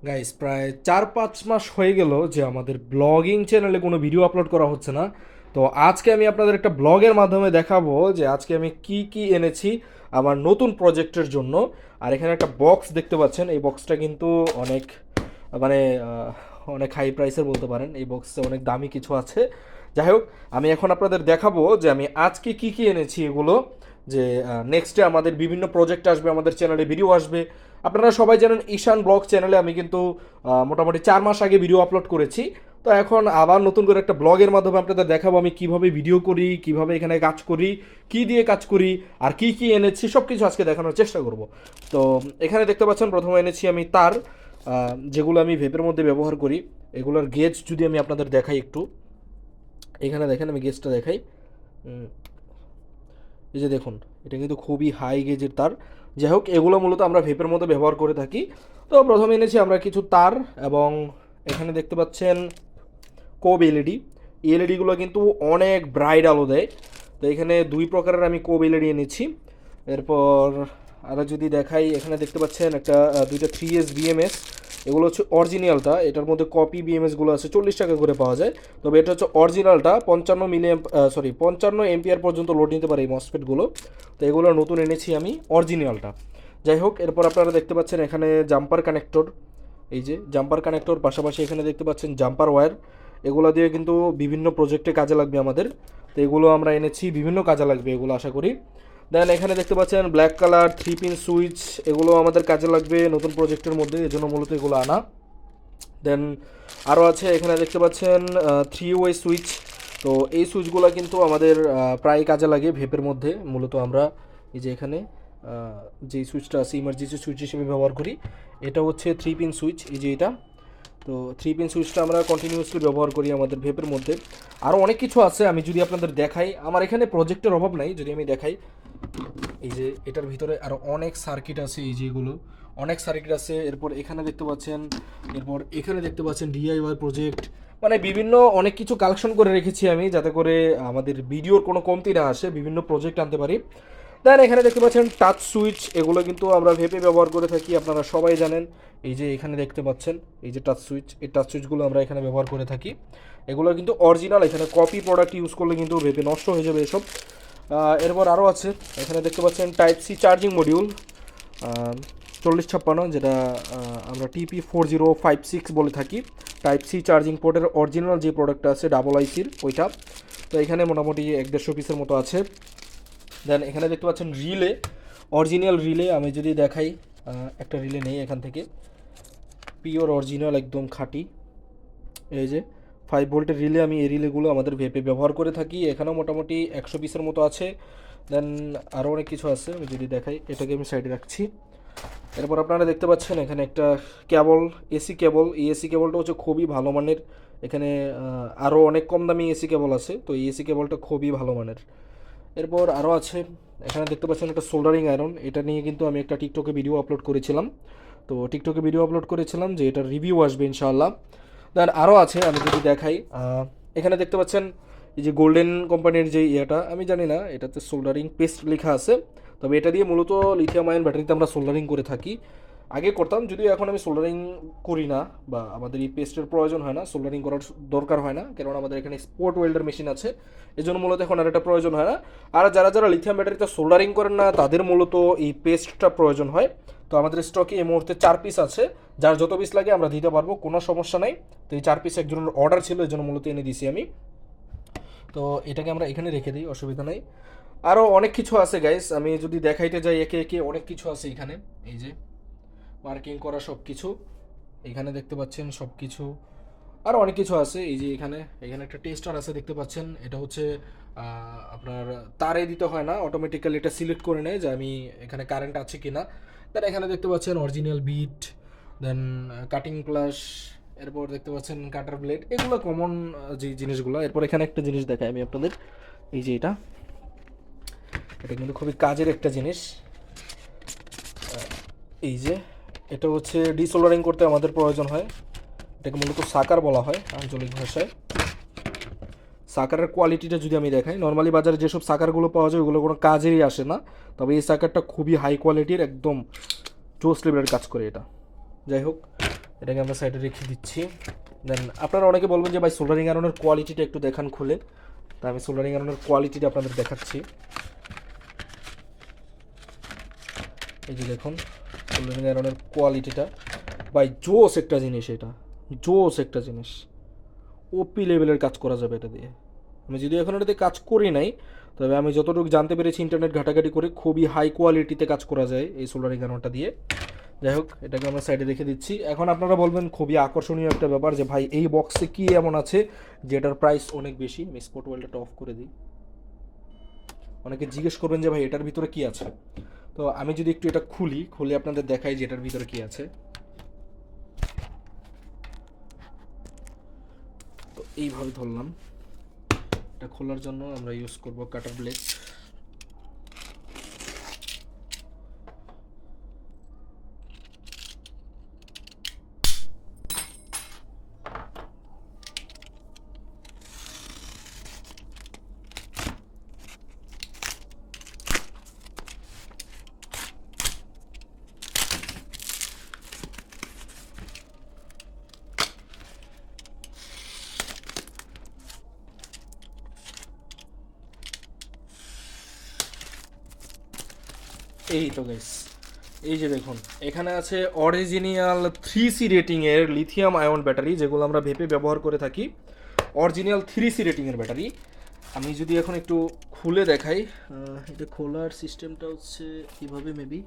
Guys প্রায় 4-5 মাস হয়ে গেল যে আমাদের ব্লগিং চ্যানেলে কোনো ভিডিও আপলোড করা হচ্ছে না। তো আজকে আমি আপনাদের একটা ব্লগের মাধ্যমে দেখাবো যে আজকে আমি কি কি এনেছি আমার নতুন প্রজেক্টের জন্য। আর এখানে একটা বক্স দেখতে পাচ্ছেন, এই বক্সটা কিন্তু অনেক মানে অনেক হাই প্রাইসের বলতে পারেন। এই বক্সে অনেক দামি কিছু আছে। যাই হোক, আমি এখন আপনাদের দেখাবো যে আমি আজকে কি কি এনেছি এগুলো, যে নেক্সটে আমাদের বিভিন্ন প্রজেক্ট আসবে, আমাদের চ্যানেলে ভিডিও আসবে। আপনারা সবাই জানেন ঈশান ব্লগ চ্যানেলে আমি কিন্তু মোটামুটি 4 মাস আগে ভিডিও আপলোড করেছি। তো এখন আবার নতুন করে একটা ব্লগের মাধ্যমে আপনাদের দেখাবো আমি কিভাবে ভিডিও করি, কিভাবে এখানে কাজ করি, কি দিয়ে কাজ করি, আর কি কি এনেছি সব কিছু আজকে দেখানোর চেষ্টা করব। তো এখানে দেখতে পাচ্ছেন প্রথমে এনেছি আমি তার, যেগুলো আমি ভেপের মধ্যে ব্যবহার করি। এগুলোর গেজ যদি আমি আপনাদের দেখাই একটু, এখানে দেখেন আমি গেজটা দেখাই। উম, এই যে দেখুন, এটা কিন্তু খুবই হাই গেজের তার। যাই হোক, এগুলো মূলত আমরা ভেপের মধ্যে ব্যবহার করে থাকি। তো প্রথমে এনেছি আমরা কিছু তার, এবং এখানে দেখতে পাচ্ছেন কোব এলইডি। এলইডিগুলো কিন্তু অনেক ব্রাইট আলো দেয়। তো এখানে দুই প্রকারের আমি কোব এলইডি এনেছি। এরপর আরও যদি দেখাই, এখানে দেখতে পাচ্ছেন একটা দুইটা 3S বিএমএস। এগুলো হচ্ছে অরিজিনালটা, এটার মধ্যে কপি বিএমএসগুলো আছে 40 টাকা করে পাওয়া যায়। তবে এটা হচ্ছে অরিজিনালটা, 55 এমপিআর পর্যন্ত লোড নিতে পারে এই মসফেটগুলো। তো এগুলো নতুন এনেছি আমি অরিজিনালটা। যাই হোক, এরপর আপনারা দেখতে পাচ্ছেন এখানে জাম্পার কানেক্টর। এই যে জাম্পার কানেক্টর, পাশাপাশি এখানে দেখতে পাচ্ছেন জাম্পার ওয়্যার। এগুলো দিয়ে কিন্তু বিভিন্ন প্রজেক্টে কাজে লাগবে আমাদের। তো এগুলো আমরা এনেছি, বিভিন্ন কাজে লাগবে এগুলো আশা করি। দেন এখানে দেখতে পাচ্ছেন ব্ল্যাক কালার 3 পিন সুইচ, এগুলো আমাদের কাজে লাগবে নতুন প্রজেক্টের মধ্যে, এজন্য মূলত এগুলো আনা। দেন আরও আছে, এখানে দেখতে পাচ্ছেন 3 ওয়ে সুইচ। তো এই সুইচগুলো কিন্তু আমাদের প্রায় কাজে লাগে ভেপের মধ্যে। মূলত আমরা এই যে এখানে যে সুইচটা আছে ইমার্জেন্সি সুইচ হিসেবে ব্যবহার করি। এটা হচ্ছে 3 পিন সুইচ, এই যে এটা। তো 3 পিন সুইচটা আমরা কন্টিনিউয়াসলি ব্যবহার করি আমাদের ভেপের মধ্যে। আরও অনেক কিছু আছে, আমি যদি আপনাদের দেখাই, আমার এখানে প্রজেক্টের অভাব নাই, যদি আমি দেখাই এই যে এটার ভিতরে আরও অনেক সার্কিট আছে, এই যে এগুলো অনেক সার্কিট আছে। এরপর এখানে দেখতে পাচ্ছেন, এরপর এখানে দেখতে পাচ্ছেন ডিআইওয়াই প্রজেক্ট। মানে বিভিন্ন অনেক কিছু কালেকশন করে রেখেছি আমি, যাতে করে আমাদের ভিডিওর কোনো কমতি না আসে, বিভিন্ন প্রজেক্ট আনতে পারি। দেন এখানে দেখতে পাচ্ছেন টাচ সুইচ, এগুলো কিন্তু আমরা ভেপে ব্যবহার করে থাকি, আপনারা সবাই জানেন। এই যে এখানে দেখতে পাচ্ছেন এই যে টাচ সুইচ, এই টাচ সুইচগুলো আমরা এখানে ব্যবহার করে থাকি। এগুলো কিন্তু অরিজিনাল, এখানে কপি প্রোডাক্ট ইউজ করলে কিন্তু ভেপে নষ্ট হয়ে যাবে এসব। এরপর আরও আছে, এখানে দেখতে পাচ্ছেন টাইপ সি চার্জিং মডিউল 4056, যেটা আমরা TP4056 বলে থাকি। টাইপ সি চার্জিং পোর্টের অরিজিনাল যে প্রোডাক্টটা আছে ডাবল আইসির ওইটা। তো এখানে মোটামুটি 1-150 পিসের মতো আছে। দেন এখানে দেখতে পাচ্ছেন রিলে, অরিজিনাল রিলে। আমি যদি দেখাই, একটা রিলে নেই এখান থেকে, পিওর অরিজিনাল একদম খাঁটি। এই যে 5 ভোল্টের রিলে, আমি এই রিলেগুলো আমাদের ভেপে ব্যবহার করে থাকি। এখানেও মোটামুটি 100 পিসের মতো আছে। দেন আরও অনেক কিছু আছে, আমি যদি দেখাই, এটাকে আমি সাইডে রাখছি। এরপর আপনারা দেখতে পাচ্ছেন এখানে একটা কেবল, এসি কেবল। এই এসি কেবলটা হচ্ছে খুবই ভালো মানের। এখানে আরও অনেক কম দামি এসি কেবল আছে, তো এই এসি কেবলটা খুবই ভালো মানের। এরপর আরও আছে, এখানে দেখতে পাচ্ছেন একটা সোল্ডারিং আয়রন। এটা নিয়ে কিন্তু আমি একটা টিকটকে ভিডিও আপলোড করেছিলাম। তো টিকটকে ভিডিও আপলোড করেছিলাম যে এটার রিভিউ আসবে ইনশাআল্লাহ। দেন আরও আছে, আমি যদি দেখাই, এখানে দেখতে পাচ্ছেন এই যে গোল্ডেন কোম্পানির যে ইয়েটা, আমি জানি না এটাতে সোল্ডারিং পেস্ট লেখা আছে। তবে এটা দিয়ে মূলত লিথিয়াম আয়ন ব্যাটারিতে আমরা সোল্ডারিং করে থাকি। আগে করতাম, যদিও এখন আমি সোল্ডারিং করি না, বা আমাদের এই পেস্টের প্রয়োজন হয় না, সোল্ডারিং করার দরকার হয় না, কারণ আমাদের এখানে স্পট ওয়েল্ডার মেশিন আছে। এই জন্য মূলত এখন আর এটা প্রয়োজন হয় না। আর যারা যারা লিথিয়াম ব্যাটারিতে সোল্ডারিং করেন না, তাদের মূলত এই পেস্টটা প্রয়োজন হয়। তো আমাদের স্টকে এই মুহূর্তে 4 পিস আছে, যার যত পিস লাগে আমরা দিতে পারবো, কোনো সমস্যা নাই। তো এই 4 পিস একজনের অর্ডার ছিল, এই জন্য মূলত এনে দিছি আমি। তো এটাকে আমরা এখানে রেখে দিই, অসুবিধা নাই। আরও অনেক কিছু আছে গাইস, আমি যদি দেখাইতে যাই একে একে, অনেক কিছু আছে এখানে। এই যে মার্কিং করা সব কিছু, এখানে দেখতে পাচ্ছেন সব কিছু। আরও অনেক কিছু আছে, এই যে এখানে এখানে একটা টেস্টার আছে দেখতে পাচ্ছেন। এটা হচ্ছে আপনার তারে দিতে হয় না, অটোমেটিক্যালি এটা সিলেক্ট করে নেয় যে আমি এখানে কারেন্ট আছে কি না। দেন এখানে দেখতে পাচ্ছেন অরিজিনাল বিট। দেন কাটিং প্লাস। এরপর দেখতে পাচ্ছেন কাটার ব্লেড, এগুলো কমন যে জিনিসগুলো। এরপর এখানে একটা জিনিস দেখাই আমি আপনাদের, এই যে এটা, এটা কিন্তু খুবই কাজের একটা জিনিস। এই যে এটা হচ্ছে ডিসোলারিং করতে আমাদের প্রয়োজন হয়, এটাকে মূলত সাকার বলা হয় আঞ্চলিক ভাষায়। সাকারের কোয়ালিটিটা যদি আমি দেখাই, নর্মালি বাজারে যেসব সাকারগুলো পাওয়া যায় ওগুলো কোনো কাজেরই আসে না। তবে এই সাকারটা খুবই হাই কোয়ালিটির, একদম জোস লেভেলের কাজ করে এটা। যাই হোক, এটাকে আমরা সাইডে রেখে দিচ্ছি। দেন আপনারা অনেকে বলবেন যে ভাই সোল্ডারিং আয়রনের কোয়ালিটিটা একটু দেখান খুলে, তা আমি সোল্ডারিং আয়রনের কোয়ালিটিটা আপনাদের দেখাচ্ছি। এই যে দেখুন সোল্ডারিং আয়রনের কোয়ালিটিটা, ভাই জোস একটা জিনিস, এটা জোস একটা জিনিস, ওপি লেভেলের কাজ করা যাবে এটা দিয়ে। আমি যদিও এখন এটাতে কাজ করি নাই, তবে আমি যতটুকু জানতে পেরেছি ইন্টারনেট ঘাটাঘাটি করে খুবই হাই কোয়ালিটিতে কাজ করা যায় এই সোল্ডারিং আয়রনটা দিয়ে। যাই হোক, এটাকে আমরা সাইডে রেখে দিচ্ছি। এখন আপনারা বলবেন খুবই আকর্ষণীয় একটা ব্যাপার যে ভাই এই বক্সে কী এমন আছে যেটার প্রাইস অনেক বেশি। আমি স্পট ওয়েলটা অফ করে দিই। অনেকে জিজ্ঞেস করবেন যে ভাই এটার ভিতরে কি আছে, তো আমি যদি একটু এটা খুলে আপনাদের দেখাই যে এটার ভিতরে কি আছে। তো এইভাবে ধরলাম, এটা খোলার জন্য আমরা ইউজ করব কাটার ব্লেড। এই তো গাইস, এই যে দেখুন এখানে আছে অরিজিনাল 3C রেটিংয়ের লিথিয়াম আয়ন ব্যাটারি, যেগুলো আমরা ভেপে ব্যবহার করে থাকি। অরিজিনাল 3C রেটিংয়ের ব্যাটারি। আমি যদি এখন একটু খুলে দেখাই, এটা খোলার সিস্টেমটা হচ্ছে কীভাবে মেবি,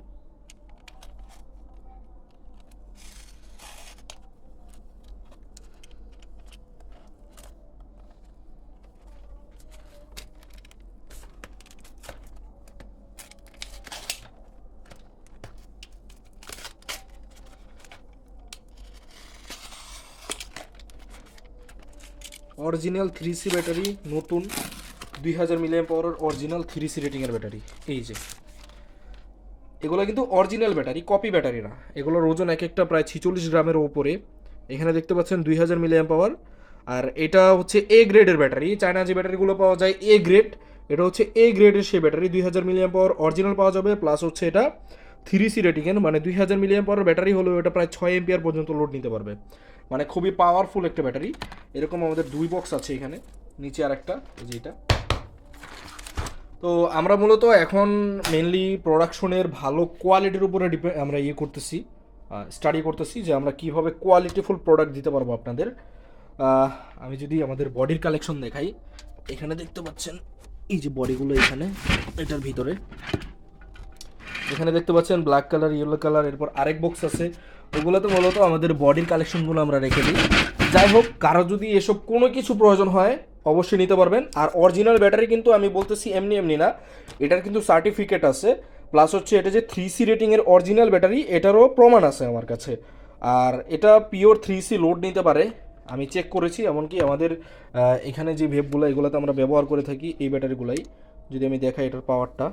অরিজিনাল 3C ব্যাটারি, নতুন 2000 মিলিঅ্যাম্প আওয়ারের অরিজিনাল 3C রেটিংয়ের ব্যাটারি। এই যে এগুলো কিন্তু অরিজিনাল ব্যাটারি, কপি ব্যাটারি না। এগুলোর ওজন এক একটা প্রায় 46 গ্রামের ওপরে। এখানে দেখতে পাচ্ছেন 2000 মিলিঅ্যাম্প আওয়ার। আর এটা হচ্ছে এ গ্রেডের ব্যাটারি। চায়না যে ব্যাটারিগুলো পাওয়া যায় এ গ্রেড, এটা হচ্ছে এ গ্রেডের সেই ব্যাটারি। 2000 মিলিঅ্যাম্প আওয়ার অরিজিনাল পাওয়া যাবে, প্লাস হচ্ছে এটা 3C রেটিংয়ের, মানে 2000 মিলিঅ্যাম্প আওয়ার ব্যাটারি হলেও এটা প্রায় 6 এম্পিয়ার পর্যন্ত লোড নিতে পারবে, মানে খুবই পাওয়ারফুল একটা ব্যাটারি। এরকম আমাদের 2 বক্স আছে এখানে, নিচে আর একটা, এই যে এটা। তো আমরা মূলত এখন মেনলি প্রোডাকশনের ভালো কোয়ালিটির উপরে আমরা করতেছি, স্টাডি করতেছি যে আমরা কীভাবে কোয়ালিটিফুল প্রোডাক্ট দিতে পারবো আপনাদের। আমি যদি আমাদের বডির কালেকশন দেখাই, এখানে দেখতে পাচ্ছেন এই যে বডিগুলো, এখানে এটার ভিতরে এখানে দেখতে পাচ্ছেন ব্ল্যাক কালার, ইয়েলো কালার, এরপর আরেক বক্স আছে। ওগুলোতে মূলত আমাদের বডির কালেকশনগুলো আমরা রেখে দিই। যাই হোক, কারো যদি এসব কোনো কিছু প্রয়োজন হয় অবশ্যই নিতে পারবেন। আর অরিজিনাল ব্যাটারি কিন্তু আমি বলতেছি এমনি এমনি না, এটার কিন্তু সার্টিফিকেট আছে, প্লাস হচ্ছে এটা যে 3C রেটিংয়ের অরিজিনাল ব্যাটারি এটারও প্রমাণ আছে আমার কাছে। আর এটা পিওর 3C লোড নিতে পারে, আমি চেক করেছি। এমনকি আমাদের এখানে যে ভেপগুলো এগুলোতে আমরা ব্যবহার করে থাকি এই ব্যাটারিগুলাই, যদি আমি দেখাই এটার পাওয়ারটা,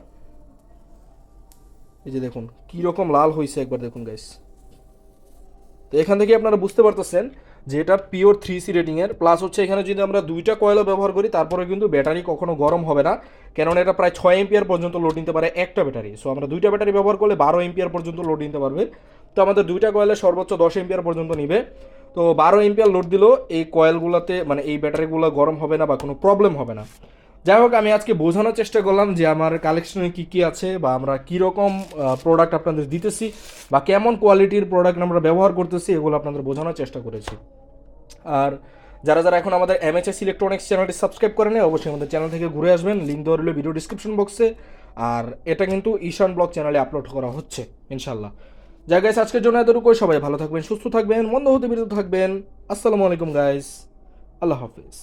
এই যে দেখুন কীরকম লাল হয়েছে, একবার দেখুন গাইস। তো এখান থেকে আপনারা বুঝতে পারতেছেন যে এটা পিওর 3C রেটিংয়ের। প্লাস হচ্ছে এখানে যদি আমরা 2টা কয়েলও ব্যবহার করি তারপরে কিন্তু ব্যাটারি কখনো গরম হবে না, কেননা এটা প্রায় 6 এম্পিয়ার পর্যন্ত লোড নিতে পারে একটা ব্যাটারি। সো আমরা 2টা ব্যাটারি ব্যবহার করলে 12 এম্পিয়ার পর্যন্ত লোড নিতে পারবে। তো আমাদের 2টা কয়েলে সর্বোচ্চ 10 এম্পিয়ার পর্যন্ত নিবে। তো 12 এম্পিয়ার লোড দিলেও এই কয়েলগুলোতে, মানে এই ব্যাটারিগুলো গরম হবে না বা কোনো প্রবলেম হবে না। যাই হোক, আমি আজকে বোঝানোর চেষ্টা করলাম যে আমার কালেকশনে কী কী আছে, বা আমরা কীরকম প্রোডাক্ট আপনাদের দিতেছি, বা কেমন কোয়ালিটির প্রোডাক্ট আমরা ব্যবহার করতেছি, এগুলো আপনাদের বোঝানোর চেষ্টা করেছি। আর যারা যারা এখন আমাদের MHS ইলেকট্রনিক্স চ্যানেলটি সাবস্ক্রাইব করে নেয়, অবশ্যই আমাদের চ্যানেল থেকে ঘুরে আসবেন, লিঙ্ক দেওয়া রইল ভিডিও ডিসক্রিপশন বক্সে। আর এটা কিন্তু ঈশান ব্লগ চ্যানেলে আপলোড করা হচ্ছে ইনশাল্লাহ। যাই গাইস, আজকের জন্য এতটুকুই। সবাই ভালো থাকবেন, সুস্থ থাকবেন, মন্দ হতে বিরত থাকবেন। আসসালামু আলাইকুম গাইস, আল্লাহ হাফিজ।